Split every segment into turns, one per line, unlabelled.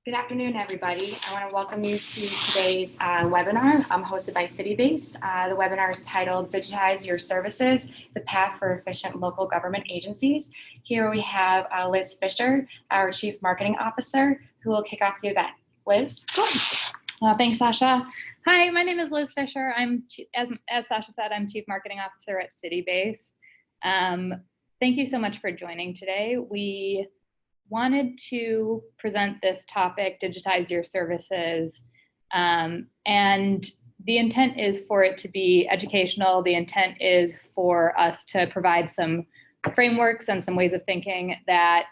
Good afternoon, everybody. I want to welcome you to today's webinar hosted by CityBase. The webinar is titled Digitize Your Services, the Path for Efficient Local Government Agencies. Here we have Liz Fisher, our Chief Marketing Officer, who will kick off the event. Liz?
Thanks, Sasha. Hi, my name is Liz Fisher. As Sasha said, I'm Chief Marketing Officer at CityBase. Thank you so much for joining today. We wanted to present this topic, digitize your services, and the intent is for it to be educational. The intent is for us to provide some frameworks and some ways of thinking that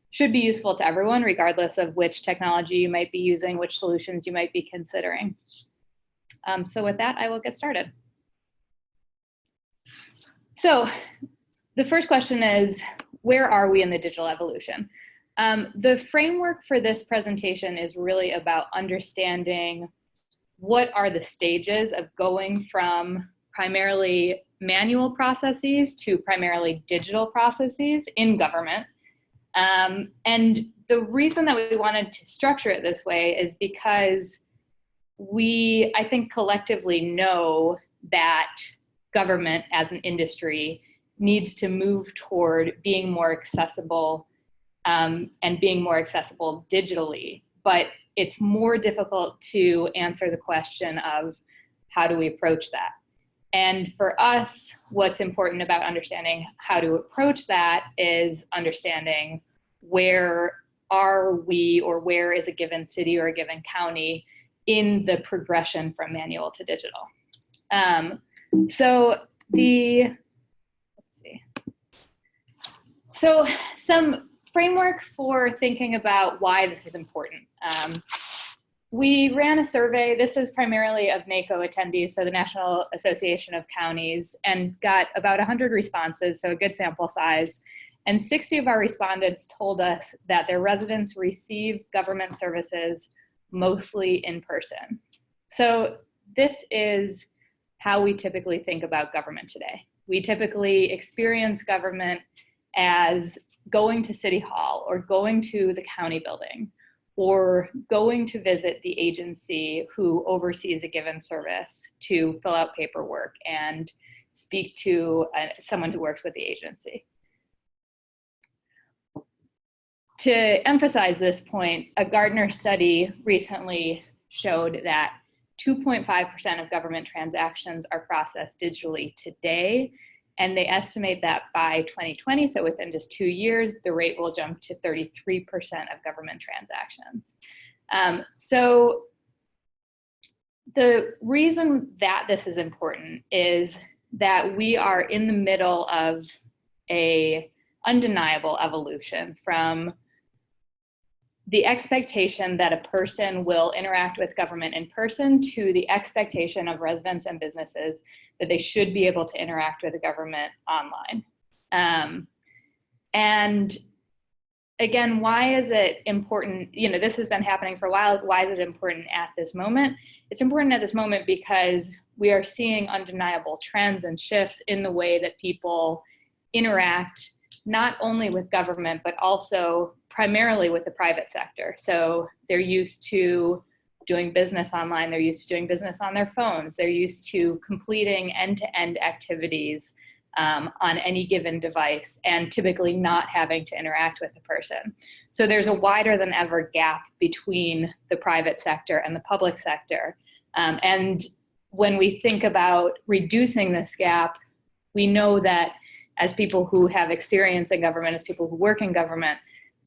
should be useful to everyone, regardless of which technology you might be using, which solutions you might be considering. So with that, I will get started. So the first question is, where are we in the digital evolution? The framework for this presentation is really about understanding what are the stages of going from primarily manual processes to primarily digital processes in government. And the reason that we wanted to structure it this way is because we, I think, collectively know that government as an industry needs to move toward being more accessible and being more accessible digitally, but it's more difficult to answer the question of how do we approach that. And for us, what's important about understanding how to approach that is understanding where are we, or where is a given city or a given county in the progression from manual to digital. So some framework for thinking about why this is important. We ran a survey. This is primarily of NACO attendees, so the National Association of Counties, and got about 100 responses, so a good sample size. And 60 of our respondents told us that their residents receive government services mostly in person. So this is how we typically think about government today. We typically experience government as going to City Hall or going to the county building or going to visit the agency who oversees a given service to fill out paperwork and speak to someone who works with the agency. To emphasize this point, a Gartner study recently showed that 2.5% of government transactions are processed digitally today, and they estimate that by 2020, so within just 2 years, the rate will jump to 33% of government transactions. So the reason that this is important is that we are in the middle of an undeniable evolution from the expectation that a person will interact with government in person to the expectation of residents and businesses that they should be able to interact with the government online. And again, why is it important? You know, this has been happening for a while. Why is it important at this moment? It's important at this moment because we are seeing undeniable trends and shifts in the way that people interact, not only with government, but also primarily with the private sector. So they're used to doing business online, they're used to doing business on their phones, they're used to completing end-to-end activities on any given device and typically not having to interact with the person. So there's a wider than ever gap between the private sector and the public sector. And when we think about reducing this gap, we know that as people who have experience in government, as people who work in government,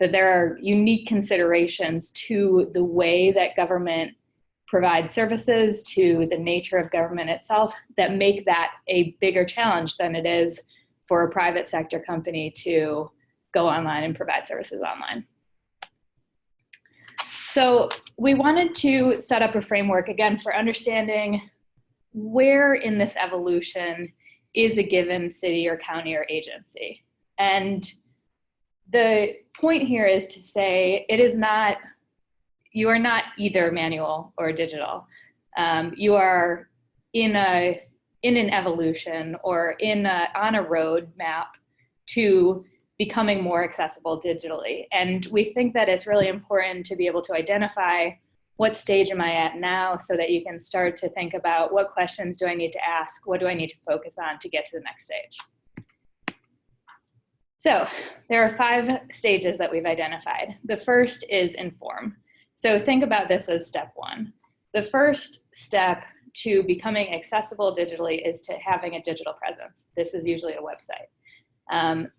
that there are unique considerations to the way that government provides services, to the nature of government itself, that make that a bigger challenge than it is for a private sector company to go online and provide services online. So we wanted to set up a framework, again, for understanding where in this evolution is a given city or county or agency. And the point here is to say it is not, you are not either manual or digital. You are in an evolution or on a road map to becoming more accessible digitally. And we think that it's really important to be able to identify what stage am I at now so that you can start to think about what questions do I need to ask, what do I need to focus on to get to the next stage. So there are 5 stages that we've identified. The first is inform. So think about this as step 1. The first step to becoming accessible digitally is to having a digital presence. This is usually a website. And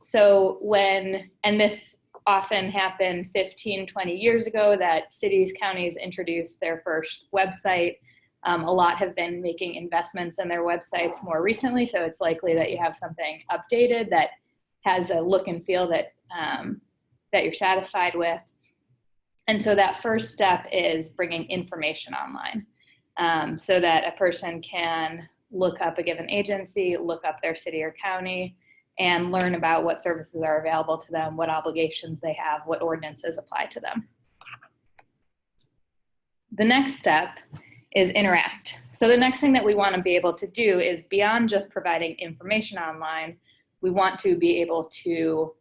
this often happened 15, 20 years ago that cities, counties introduced their first website. A lot have been making investments in their websites more recently, so it's likely that you have something updated that has a look and feel that, that you're satisfied with. And so that first step is bringing information online so that a person can look up a given agency, look up their city or county, and learn about what services are available to them, what obligations they have, what ordinances apply to them. The next step is interact. So the next thing that we want to be able to do is, beyond just providing information online, we want to be able to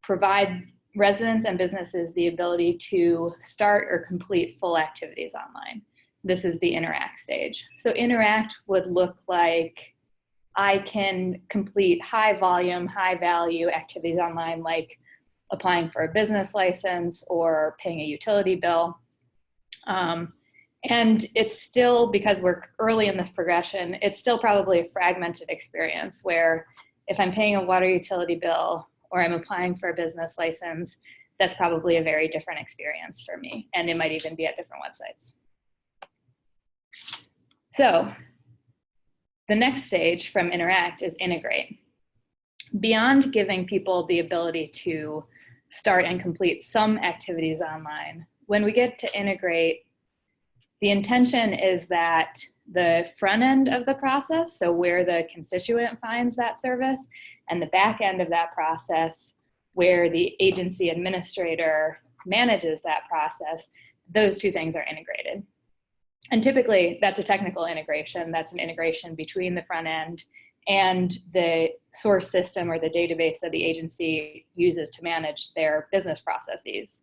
provide residents and businesses the ability to start or complete full activities online. This is the interact stage. So interact would look like I can complete high volume, high value activities online, like applying for a business license or paying a utility bill. And it's still, because we're early in this progression, it's still probably a fragmented experience where if I'm paying a water utility bill or I'm applying for a business license, that's probably a very different experience for me. And it might even be at different websites. So the next stage from interact is integrate. Beyond giving people the ability to start and complete some activities online, when we get to integrate, the intention is that the front end of the process, so where the constituent finds that service, and the back end of that process, where the agency administrator manages that process, those two things are integrated. And typically that's a technical integration. That's an integration between the front end and the source system or the database that the agency uses to manage their business processes.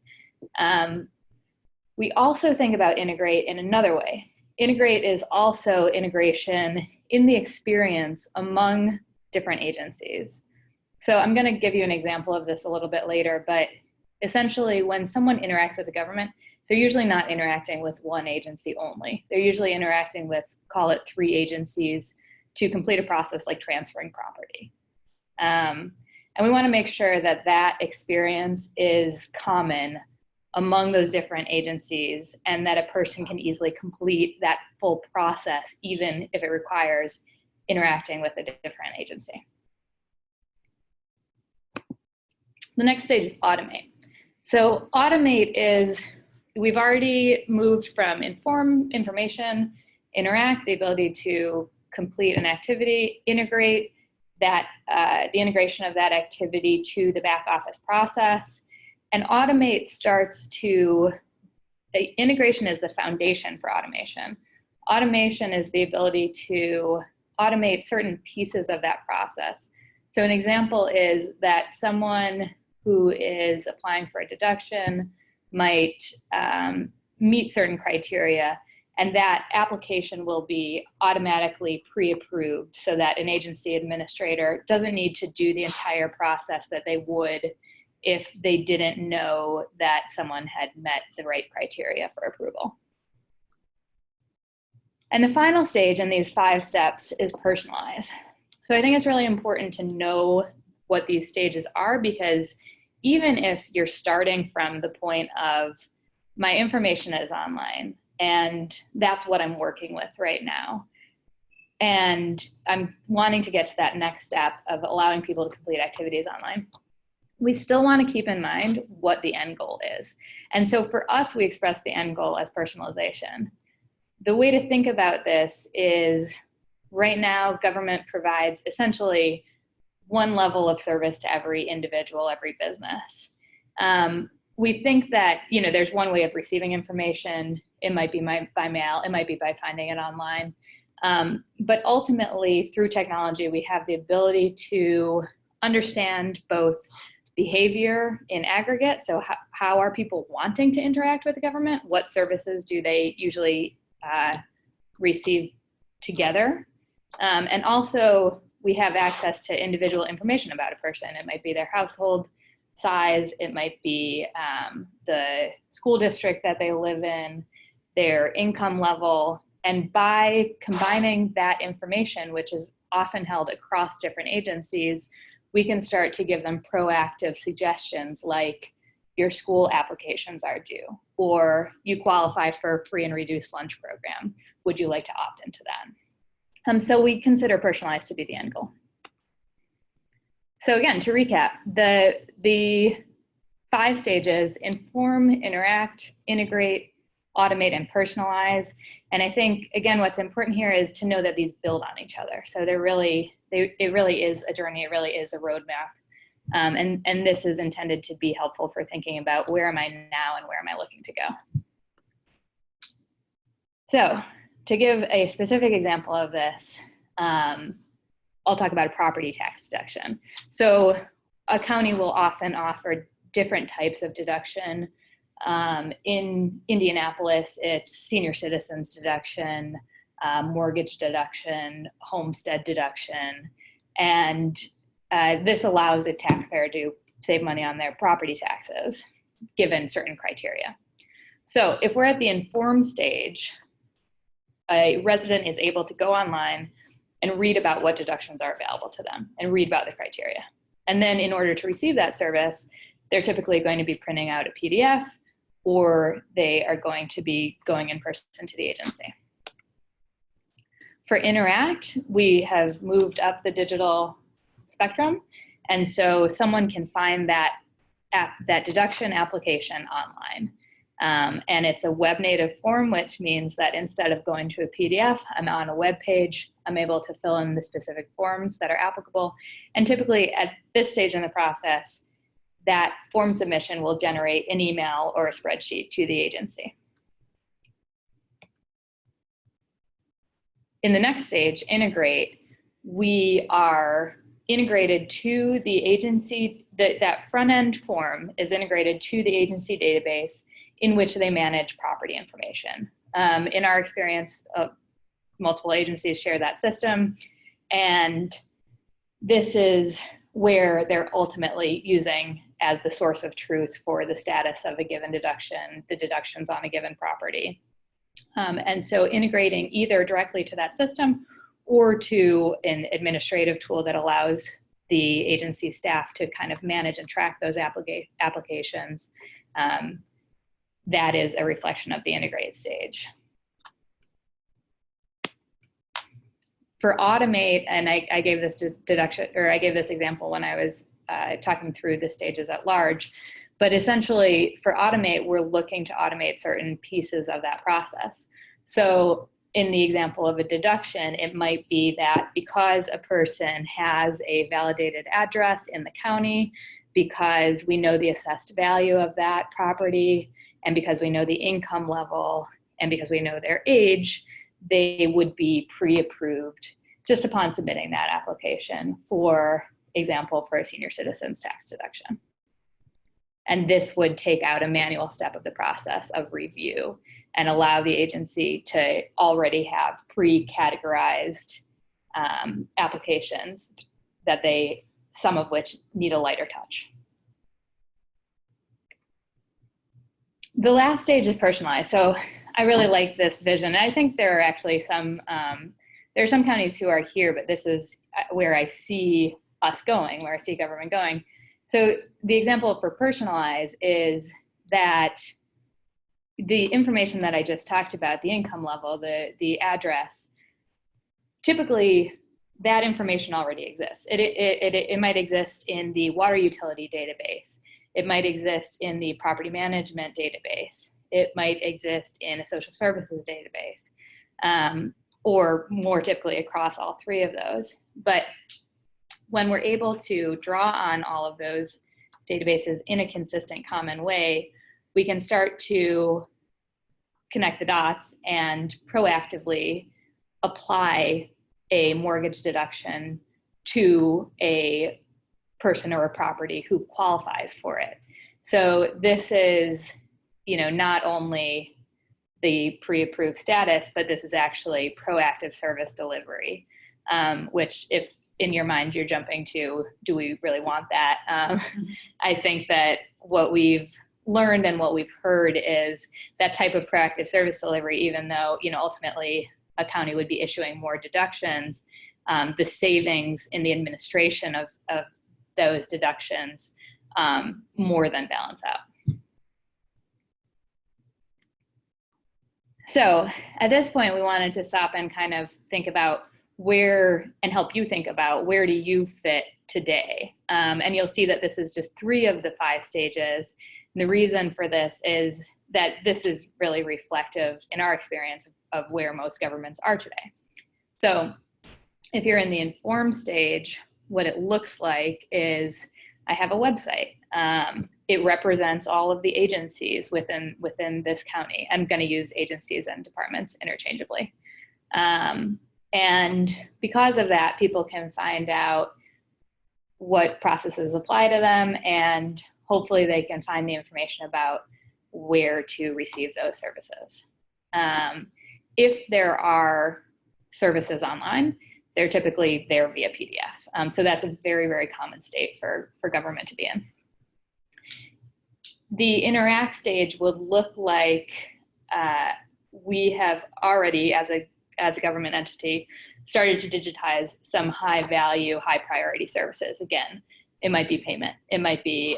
We also think about integrate in another way. Integrate is also integration in the experience among different agencies. So I'm going to give you an example of this a little bit later, but essentially when someone interacts with the government, they're usually not interacting with one agency only. They're usually interacting with, call it 3 agencies to complete a process like transferring property. And we want to make sure that that experience is common among those different agencies and that a person can easily complete that full process, even if it requires interacting with a different agency. The next stage is automate. So automate is, we've already moved from inform, information, interact, the ability to complete an activity, integrate that, the integration of that activity to the back office process. And automate starts to, the integration is the foundation for automation. Automation is the ability to automate certain pieces of that process. So an example is that someone who is applying for a deduction might meet certain criteria, and that application will be automatically pre-approved so that an agency administrator doesn't need to do the entire process that they would if they didn't know that someone had met the right criteria for approval. And the final stage in these 5 steps is personalize. So I think it's really important to know what these stages are, because even if you're starting from the point of my information is online and that's what I'm working with right now, and I'm wanting to get to that next step of allowing people to complete activities online, we still want to keep in mind what the end goal is. And so for us, we express the end goal as personalization. The way to think about this is, right now, government provides essentially one level of service to every individual, every business. We think that, you know, there's one way of receiving information. It might be by mail, it might be by finding it online. But ultimately, through technology, we have the ability to understand both behavior in aggregate. So how are people wanting to interact with the government? What services do they usually receive together? And also, we have access to individual information about a person. It might be their household size, it might be the school district that they live in, their income level. And by combining that information, which is often held across different agencies, we can start to give them proactive suggestions like your school applications are due, or you qualify for a free and reduced lunch program. Would you like to opt into that? So we consider Personalize to be the end goal. So again, to recap, the 5 stages: inform, interact, integrate, automate, and personalize. And I think, again, what's important here is to know that these build on each other. So it really is a journey, it really is a roadmap. And this is intended to be helpful for thinking about where am I now and where am I looking to go. So to give a specific example of this, I'll talk about a property tax deduction. So a county will often offer different types of deduction. In Indianapolis, it's senior citizens deduction, mortgage deduction, homestead deduction, and this allows the taxpayer to save money on their property taxes, given certain criteria. So if we're at the inform stage, a resident is able to go online and read about what deductions are available to them and read about the criteria. And then in order to receive that service, they're typically going to be printing out a PDF, or they are going to be going in person to the agency. For Interact, we have moved up the digital spectrum, and so someone can find that deduction application online. And it's a web native form, which means that instead of going to a PDF, I'm on a web page. I'm able to fill in the specific forms that are applicable. And typically at this stage in the process, that form submission will generate an email or a spreadsheet to the agency. In the next stage, integrate, we are integrated to the agency, that front end form is integrated to the agency database in which they manage property information. In our experience, multiple agencies share that system, and this is where they're ultimately using as the source of truth for the status of a given deduction, the deductions on a given property. And so integrating either directly to that system or to an administrative tool that allows the agency staff to kind of manage and track those applications, that is a reflection of the integrate stage. For automate, and I gave this deduction, or I gave this example when I was talking through the stages at large, but essentially for automate, we're looking to automate certain pieces of that process. So in the example of a deduction, it might be that because a person has a validated address in the county, because we know the assessed value of that property, and because we know the income level, and because we know their age, they would be pre-approved just upon submitting that application, for example, for a senior citizens tax deduction. And this would take out a manual step of the process of review and allow the agency to already have pre-categorized applications that some of which need a lighter touch. The last stage is personalized. So I really like this vision. I think there are actually some counties who are here, but this is where I see us going, where I see government going. So the example for Personalize is that the information that I just talked about, the income level, the address, typically that information already exists. It might exist in the water utility database. It might exist in the property management database. It might exist in a social services database, or more typically across all 3 of those. But when we're able to draw on all of those databases in a consistent, common way, we can start to connect the dots and proactively apply a mortgage deduction to a person or a property who qualifies for it. So this is, not only the pre-approved status, but this is actually proactive service delivery, which if in your mind you're jumping to, do we really want that? I think that what we've learned and what we've heard is that type of proactive service delivery, even though, ultimately a county would be issuing more deductions, the savings in the administration of those deductions more than balance out. So at this point, we wanted to stop and kind of think about and help you think about where do you fit today? And you'll see that this is just 3 of the 5 stages. And the reason for this is that this is really reflective in our experience of where most governments are today. So if you're in the inform stage, what it looks like is I have a website. It represents all of the agencies within this county. I'm going to use agencies and departments interchangeably. And because of that, people can find out what processes apply to them, and hopefully they can find the information about where to receive those services. If there are services online, they're typically there via PDF. So that's a very, very common state for government to be in. The interact stage would look like we have already, as a government entity, started to digitize some high value, high priority services. Again, it might be payment, it might be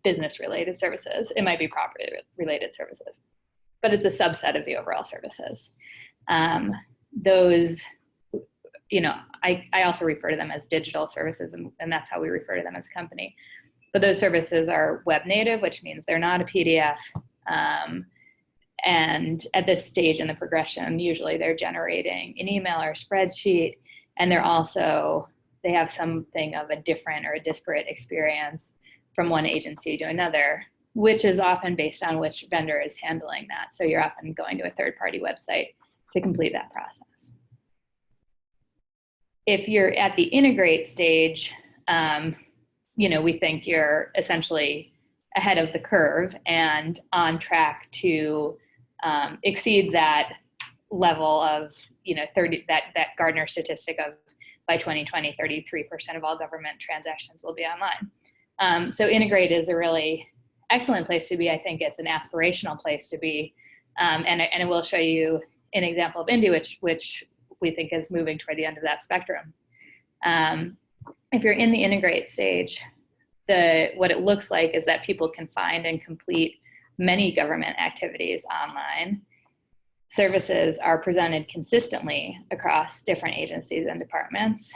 business related services, it might be property related services, but it's a subset of the overall services. Those, I also refer to them as digital services, and that's how we refer to them as a company. But those services are web native, which means they're not a PDF. And at this stage in the progression, usually they're generating an email or a spreadsheet, and they have something of a different or a disparate experience from one agency to another, which is often based on which vendor is handling that. So you're often going to a third-party website to complete that process. If you're at the integrate stage, we think you're essentially ahead of the curve and on track to exceed that level of, 30, that Gardner statistic of by 2020, 33% of all government transactions will be online. So integrate is a really excellent place to be. I think it's an aspirational place to be. And I will show you an example of Indy, which we think is moving toward the end of that spectrum. If you're in the integrate stage, what it looks like is that people can find and complete many government activities online. Services are presented consistently across different agencies and departments.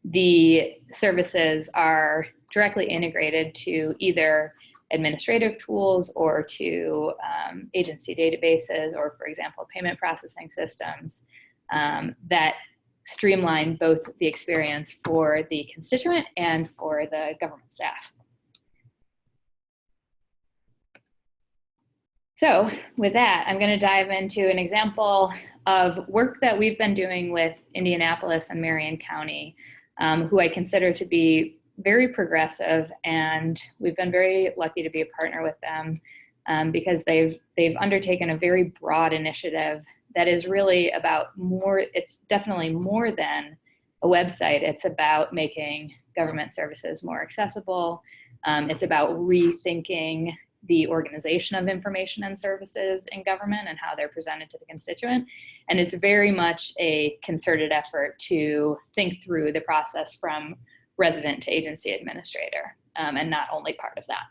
The services are directly integrated to either administrative tools or to agency databases, or, for example, payment processing systems that streamline both the experience for the constituent and for the government staff. So with that, I'm going to dive into an example of work that we've been doing with Indianapolis and Marion County, who I consider to be very progressive, and we've been very lucky to be a partner with them because they've undertaken a very broad initiative that is really about more. It's definitely more than a website. It's about making government services more accessible. It's about rethinking the organization of information and services in government and how they're presented to the constituent. And it's very much a concerted effort to think through the process from resident to agency administrator, and not only part of that.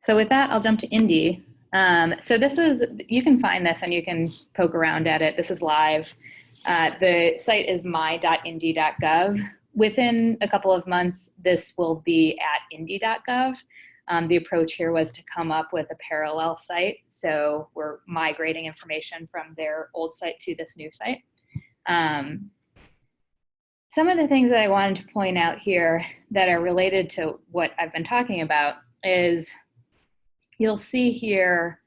So with that, I'll jump to Indy. So this is, you can find this and you can poke around at it. This is live. The site is my.indy.gov. Within a couple of months, this will be at indy.gov. The approach here was to come up with a parallel site. So we're migrating information from their old site to this new site. Some of the things that I wanted to point out here that are related to what I've been talking about is you'll see here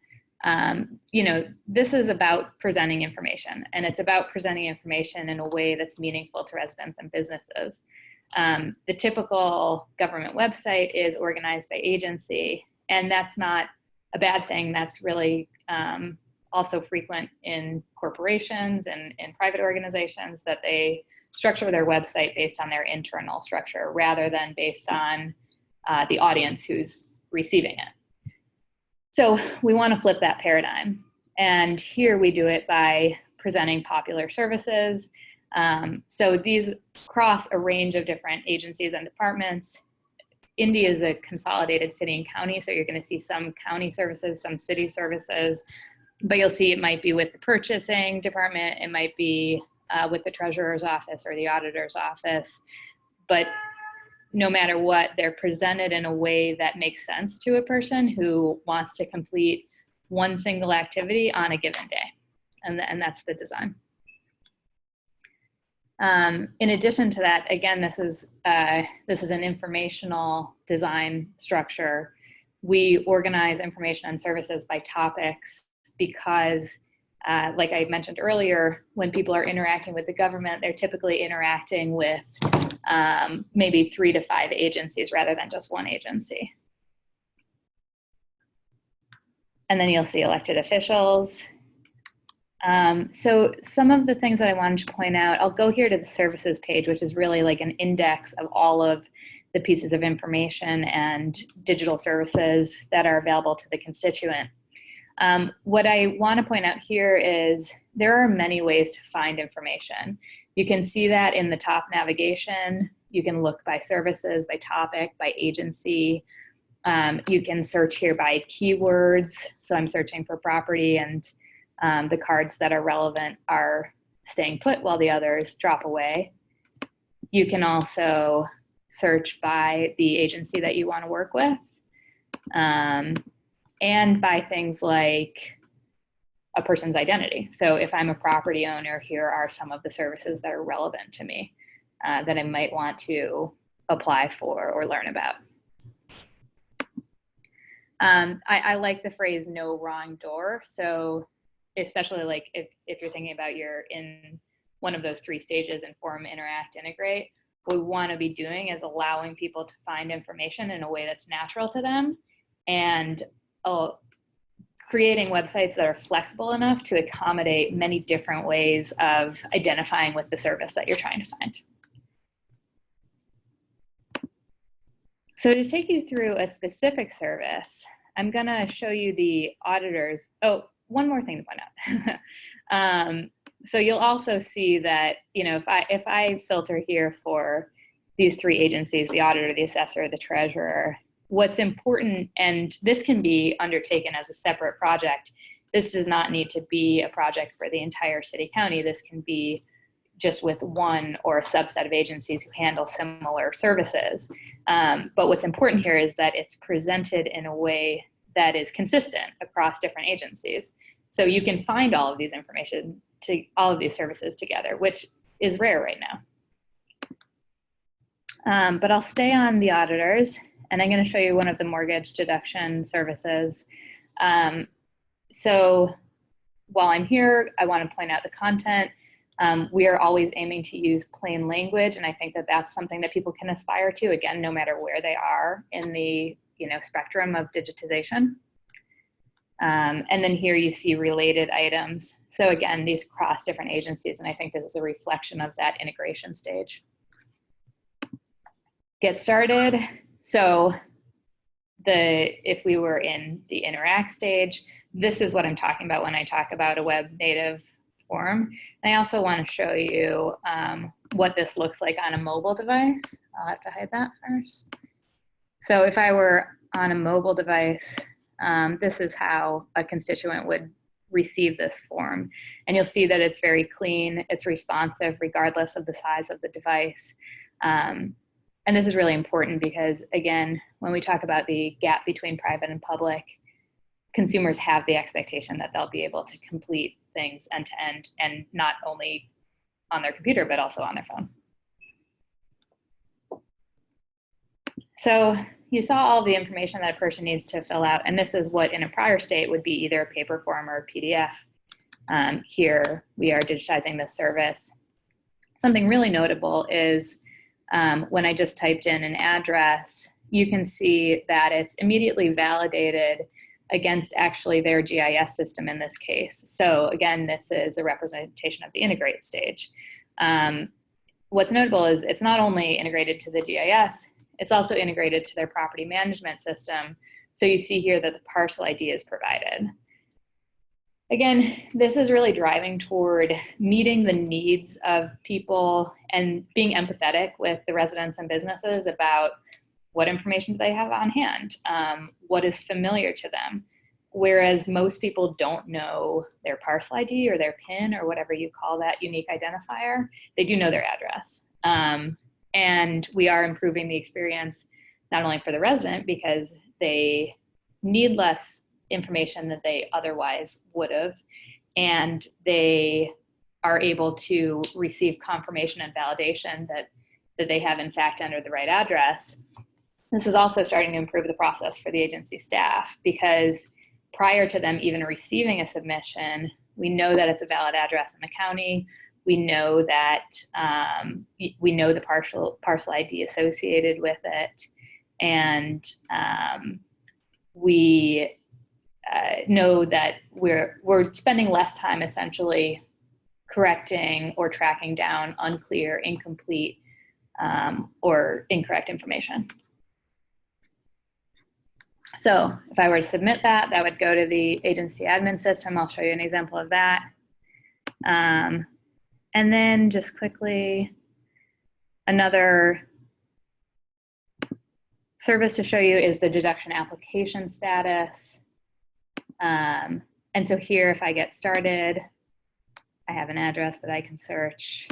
You know, this is about presenting information, and it's about presenting information in a way that's meaningful to residents and businesses. The typical government website is organized by agency, and that's not a bad thing. That's really also frequent in corporations and in private organizations, that they structure their website based on their internal structure rather than based on the audience who's receiving it. So we want to flip that paradigm. And here we do it by presenting popular services. So these cross a range of different agencies and departments. Indy is a consolidated city and county, so you're going to see some county services, some city services, but you'll see it might be with the purchasing department, it might be with the treasurer's office or the auditor's office, but no matter what, they're presented in a way that makes sense to a person who wants to complete one single activity on a given day, and that's the design. In addition to that, again, this is an informational design structure. We organize information and services by topics because, like I mentioned earlier, when people are interacting with the government, they're typically interacting with maybe 3 to 5 agencies rather than just one agency. And then you'll see elected officials. So some of the things that I wanted to point out, I'll go here to the services page, which is really like an index of all of the pieces of information and digital services that are available to the constituent. What I want to point out here is there are many ways to find information. You can see that in the top navigation. You can look by services, by topic, by agency. You can search here by keywords. So I'm searching for property, and the cards that are relevant are staying put while the others drop away. You can also search by the agency that you want to work with, and by things like a person's identity. So if I'm a property owner, here are some of the services that are relevant to me that I might want to apply for or learn about. I like the phrase "no wrong door." So especially like if you're thinking about you're in one of those 3 stages: inform, interact, integrate, what we want to be doing is allowing people to find information in a way that's natural to them, and creating websites that are flexible enough to accommodate many different ways of identifying with the service that you're trying to find. So to take you through a specific service, I'm going to show you the auditors. Oh, one more thing to point out. So you'll also see that, you know, if I filter here for these 3 agencies, the auditor, the assessor, the treasurer, what's important, and this can be undertaken as a separate project. This does not need to be a project for the entire city county. This can be just with one or a subset of agencies who handle similar services. But what's important here is that it's presented in a way that is consistent across different agencies. So you can find all of these information to all of these services together, which is rare right now. But I'll stay on the auditors, and I'm going to show you one of the mortgage deduction services. So while I'm here, I want to point out the content. We are always aiming to use plain language, and I think that that's something that people can aspire to, again, no matter where they are in the spectrum of digitization. And then here you see related items. So again, these cross different agencies, and I think this is a reflection of that integration stage. Get started. So if we were in the interact stage, this is what I'm talking about when I talk about a web native form. And I also want to show you what this looks like on a mobile device. I'll have to hide that first. So if I were on a mobile device, this is how a constituent would receive this form. And you'll see that it's very clean, it's responsive regardless of the size of the device. And this is really important because, again, when we talk about the gap between private and public, consumers have the expectation that they'll be able to complete things end to end, and not only on their computer, but also on their phone. So you saw all the information that a person needs to fill out, and this is what in a prior state would be either a paper form or a PDF. Here we are digitizing this service. Something really notable is when I just typed in an address, you can see that it's immediately validated against actually their GIS system in this case. So again, this is a representation of the integrate stage. What's notable is it's not only integrated to the GIS, it's also integrated to their property management system. So you see here that the parcel ID is provided. Again, this is really driving toward meeting the needs of people and being empathetic with the residents and businesses about what information do they have on hand, what is familiar to them. Whereas most people don't know their parcel ID or their PIN or whatever you call that unique identifier, they do know their address. And we are improving the experience not only for the resident because they need less information that they otherwise would have, and they are able to receive confirmation and validation that they have in fact entered the right address. This is also starting to improve the process for the agency staff because prior to them even receiving a submission, we know that it's a valid address in the county. We know that we know the parcel ID associated with it, and we know that we're spending less time essentially correcting or tracking down unclear, incomplete, or incorrect information. So if I were to submit that, that would go to the agency admin system. I'll show you an example of that. And then just quickly, another service to show you is the deduction application status. And so here, if I get started, I have an address that I can search.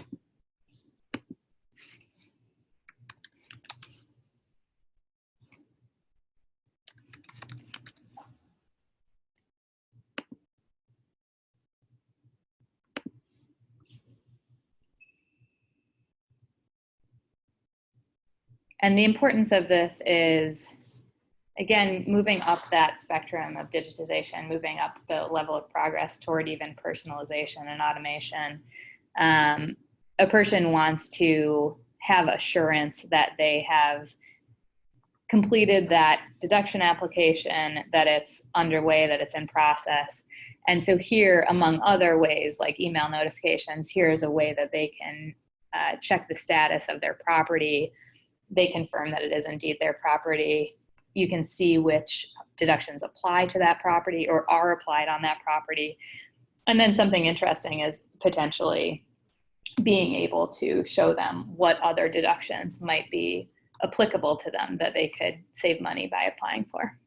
And the importance of this is, again, moving up that spectrum of digitization, moving up the level of progress toward even personalization and automation. A person wants to have assurance that they have completed that deduction application, that it's underway, that it's in process. And so here, among other ways like email notifications, here is a way that they can check the status of their property. They confirm that it is indeed their property. You can see which deductions apply to that property or are applied on that property. And then something interesting is potentially being able to show them what other deductions might be applicable to them that they could save money by applying for.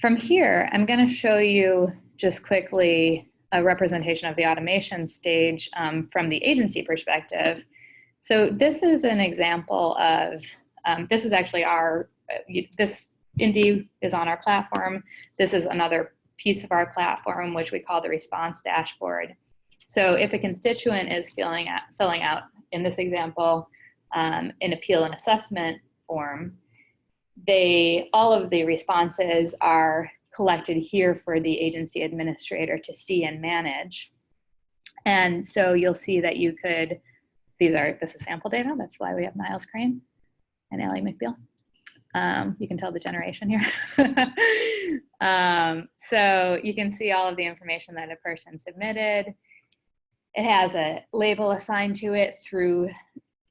From here, I'm going to show you just quickly a representation of the automation stage from the agency perspective. So this is an example of, this is actually our, this Indy is on our platform. This is another piece of our platform, which we call the response dashboard. So if a constituent is filling out, in this example, an appeal and assessment form, all of the responses are collected here for the agency administrator to see and manage. And so you'll see that you could, this is sample data. That's why we have Niles Crane and Allie McBeal. You can tell the generation here. So you can see all of the information that a person submitted. It has a label assigned to it through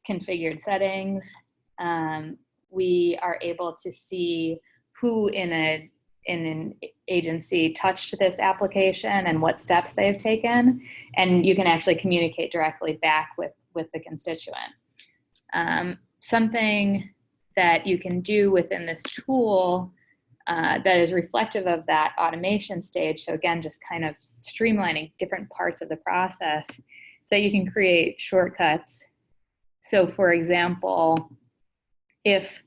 configured settings. We are able to see who in an agency touched this application and what steps they've taken. And you can actually communicate directly back with the constituent. Something that you can do within this tool that is reflective of that automation stage, so again, just kind of streamlining different parts of the process, so that you can create shortcuts. So for example, if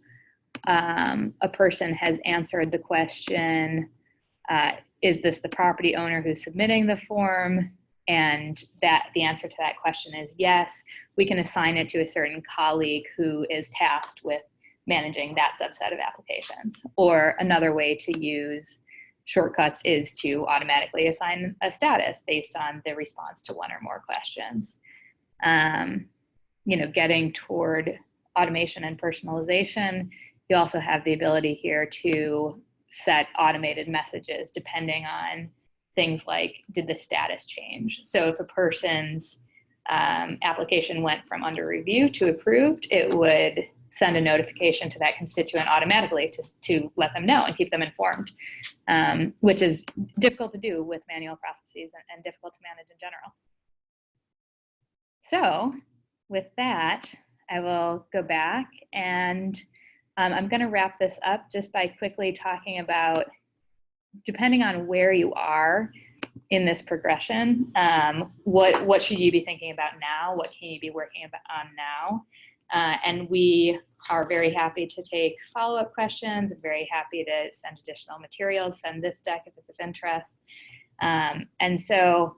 a person has answered the question, is this the property owner who's submitting the form? And that the answer to that question is yes, we can assign it to a certain colleague who is tasked with managing that subset of applications. Or another way to use shortcuts is to automatically assign a status based on the response to one or more questions. Getting toward automation and personalization, you also have the ability here to set automated messages depending on things like, did the status change? So if a person's application went from under review to approved, it would send a notification to that constituent automatically to let them know and keep them informed, which is difficult to do with manual processes and difficult to manage in general. So with that, I will go back and I'm going to wrap this up just by quickly talking about, depending on where you are in this progression, what should you be thinking about now? What can you be working on now? And we are very happy to take follow-up questions, very happy to send additional materials, send this deck if it's of interest. And so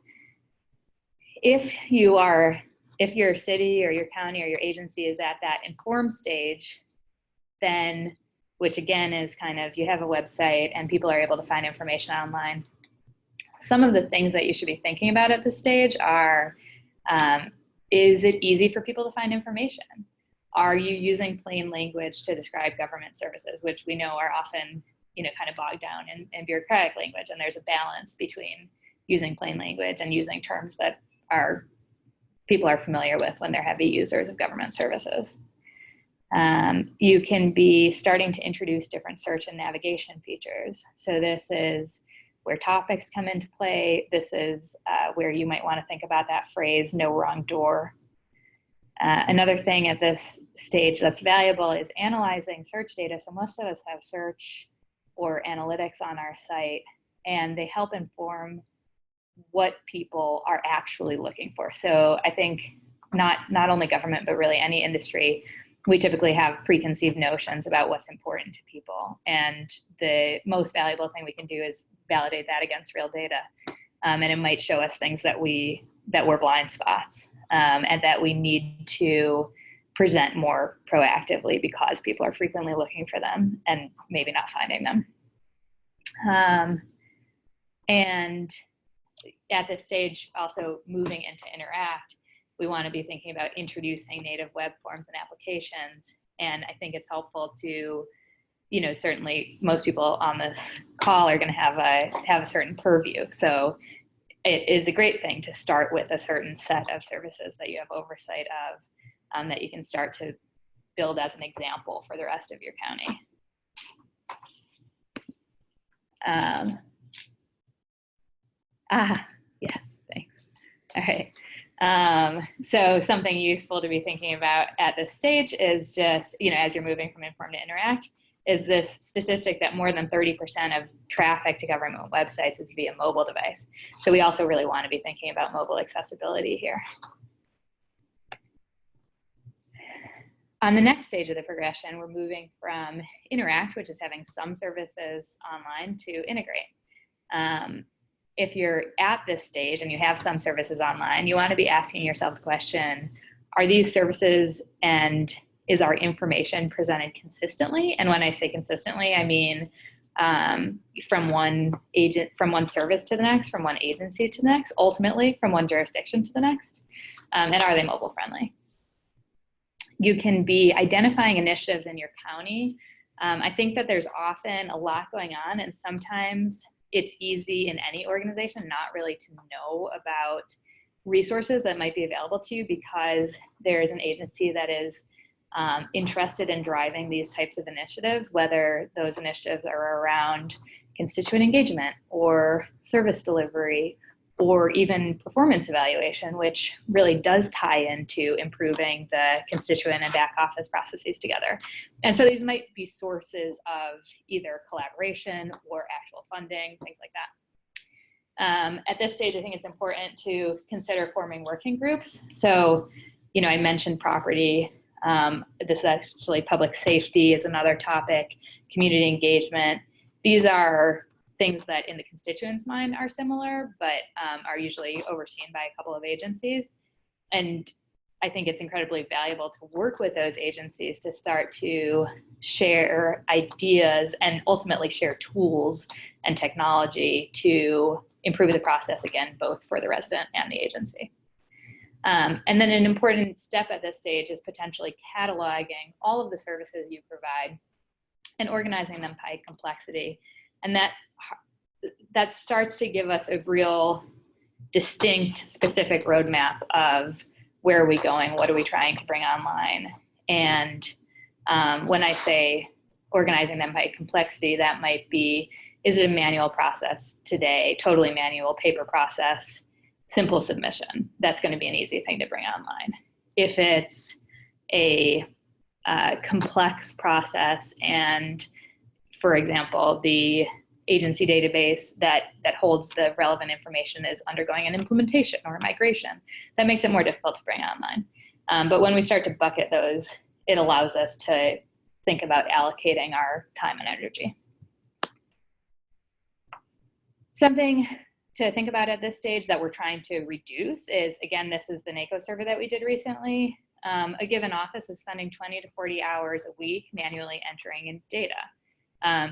if your city or your county or your agency is at that informed stage, then, which again is kind of, you have a website and people are able to find information online. Some of the things that you should be thinking about at this stage are, is it easy for people to find information? Are you using plain language to describe government services, which we know are often, kind of bogged down in bureaucratic language, and there's a balance between using plain language and using terms that people are familiar with when they're heavy users of government services. You can be starting to introduce different search and navigation features. So this is where topics come into play. This is where you might want to think about that phrase, no wrong door. Another thing at this stage that's valuable is analyzing search data. So most of us have search or analytics on our site, and they help inform what people are actually looking for. So I think not only government, but really any industry, we typically have preconceived notions about what's important to people. And the most valuable thing we can do is validate that against real data. And it might show us things that were blind spots, and that we need to present more proactively because people are frequently looking for them and maybe not finding them. And at this stage, also moving into interact, we want to be thinking about introducing native web forms and applications. And I think it's helpful to, certainly most people on this call are going to have a certain purview. So it is a great thing to start with a certain set of services that you have oversight of, that you can start to build as an example for the rest of your county. Yes, thanks. All right. So something useful to be thinking about at this stage is just, as you're moving from inform to interact, is this statistic that more than 30% of traffic to government websites is via mobile device. So we also really want to be thinking about mobile accessibility here. On the next stage of the progression, we're moving from interact, which is having some services online, to integrate. If you're at this stage and you have some services online, you want to be asking yourself the question, are these services and is our information presented consistently? And when I say consistently, I mean from one service to the next, from one agency to the next, ultimately from one jurisdiction to the next, and are they mobile friendly? You can be identifying initiatives in your county. I think that there's often a lot going on, and sometimes it's easy in any organization not really to know about resources that might be available to you because there is an agency that is interested in driving these types of initiatives, whether those initiatives are around constituent engagement or service delivery or even performance evaluation, which really does tie into improving the constituent and back office processes together. And so these might be sources of either collaboration or actual funding, things like that. At this stage, I think it's important to consider forming working groups. So, I mentioned property. This is actually public safety is another topic, community engagement. These are things that in the constituents' mind are similar, but are usually overseen by a couple of agencies. And I think it's incredibly valuable to work with those agencies to start to share ideas and ultimately share tools and technology to improve the process, again, both for the resident and the agency. And then an important step at this stage is potentially cataloging all of the services you provide and organizing them by complexity. And that starts to give us a real distinct, specific roadmap of where are we going, what are we trying to bring online. And when I say organizing them by complexity, that might be, is it a manual process today, totally manual paper process, simple submission? That's going to be an easy thing to bring online. If it's a complex process and, for example, the agency database that holds the relevant information is undergoing an implementation or a migration, that makes it more difficult to bring online. But when we start to bucket those, it allows us to think about allocating our time and energy. Something to think about at this stage that we're trying to reduce is, again, this is the NACO survey that we did recently. A given office is spending 20 to 40 hours a week manually entering in data.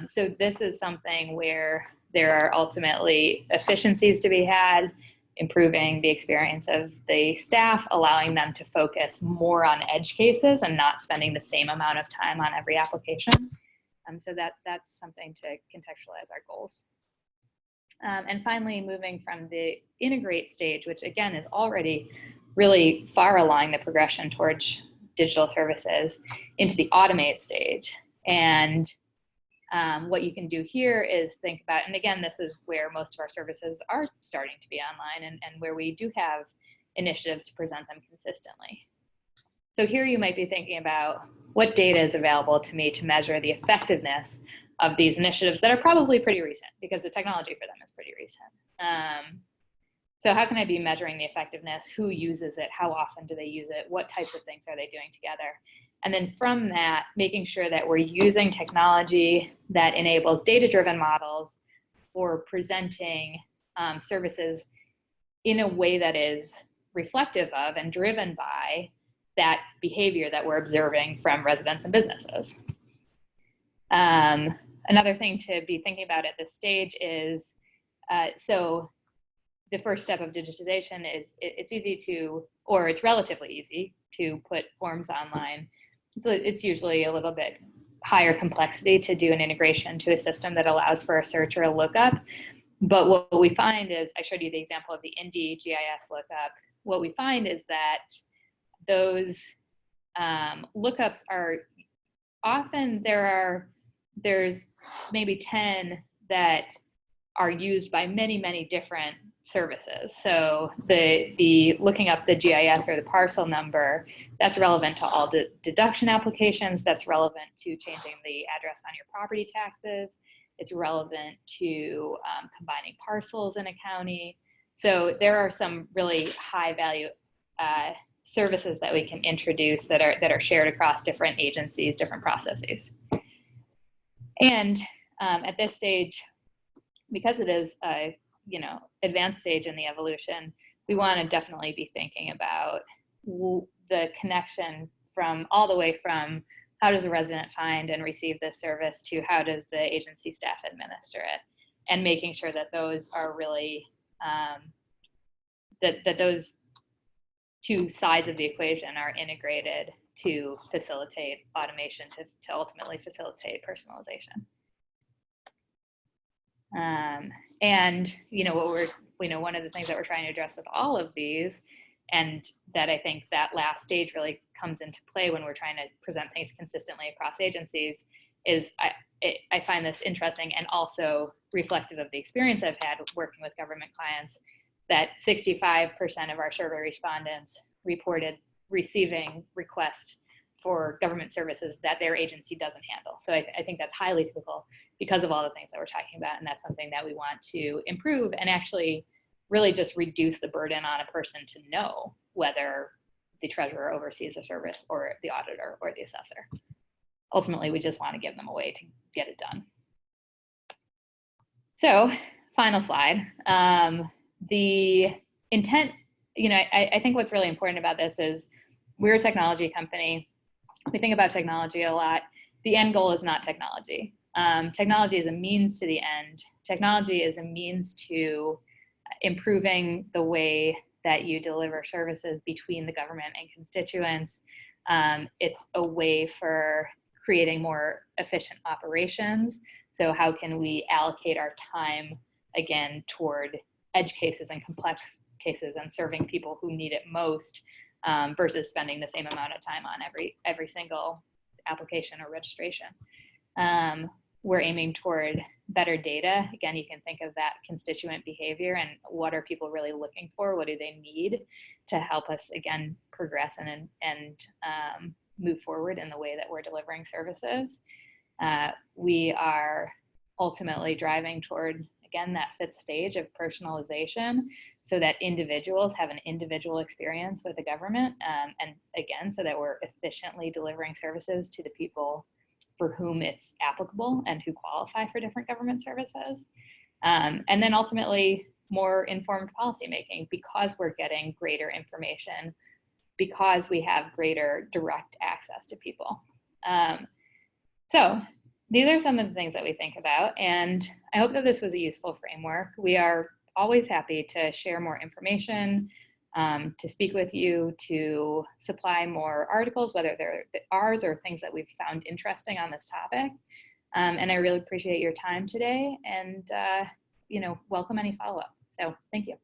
So this is something where there are ultimately efficiencies to be had, improving the experience of the staff, allowing them to focus more on edge cases and not spending the same amount of time on every application. So that's something to contextualize our goals. And finally, moving from the integrate stage, which again is already really far along the progression towards digital services, into the automate stage. And what you can do here is think about, and again, this is where most of our services are starting to be online and where we do have initiatives to present them consistently. So here you might be thinking about what data is available to me to measure the effectiveness of these initiatives that are probably pretty recent because the technology for them is pretty recent. So how can I be measuring the effectiveness? Who uses it? How often do they use it? What types of things are they doing together? And then from that, making sure that we're using technology that enables data-driven models for presenting services in a way that is reflective of and driven by that behavior that we're observing from residents and businesses. Another thing to be thinking about at this stage is, so the first step of digitization is it's easy to, or it's relatively easy to put forms online. So it's usually a little bit higher complexity to do an integration to a system that allows for a search or a lookup. But what we find is, I showed you the example of the Indy GIS lookup. What we find is that those lookups are often, there's maybe 10 that are used by many, many different services. So the looking up the GIS or the parcel number, that's relevant to all deduction applications. That's relevant to changing the address on your property taxes. It's relevant to combining parcels in a county. So there are some really high value services that we can introduce that are shared across different agencies, different processes. And at this stage, because it is a advanced stage in the evolution, we want to definitely be thinking about the connection from all the way from how does a resident find and receive this service to how does the agency staff administer it, and making sure that those are really that those two sides of the equation are integrated to facilitate automation, to ultimately facilitate personalization. And one of the things that we're trying to address with all of these, and that I think that last stage really comes into play when we're trying to present things consistently across agencies, is I find this interesting and also reflective of the experience I've had working with government clients, that 65% of our survey respondents reported receiving requests for government services that their agency doesn't handle. So I think that's highly typical because of all the things that we're talking about, and that's something that we want to improve and actually really just reduce the burden on a person to know whether the treasurer oversees a service or the auditor or the assessor. Ultimately, we just want to give them a way to get it done. So, final slide. The intent, I think what's really important about this is we're a technology company. We think about technology a lot. The end goal is not technology. Technology is a means to the end. Technology is a means to improving the way that you deliver services between the government and constituents. It's a way for creating more efficient operations. So how can we allocate our time, again, toward edge cases and complex cases and serving people who need it most, versus spending the same amount of time on every single application or registration. We're aiming toward better data. Again, you can think of that constituent behavior and what are people really looking for? What do they need to help us, again, progress and move forward in the way that we're delivering services. We are ultimately driving toward, again, that fifth stage of personalization so that individuals have an individual experience with the government. And again, so that we're efficiently delivering services to the people for whom it's applicable and who qualify for different government services. And then ultimately more informed policymaking because we're getting greater information, because we have greater direct access to people. So these are some of the things that we think about, and I hope that this was a useful framework. We are always happy to share more information, to speak with you, to supply more articles, whether they're ours or things that we've found interesting on this topic. And I really appreciate your time today, and welcome any follow-up. So thank you.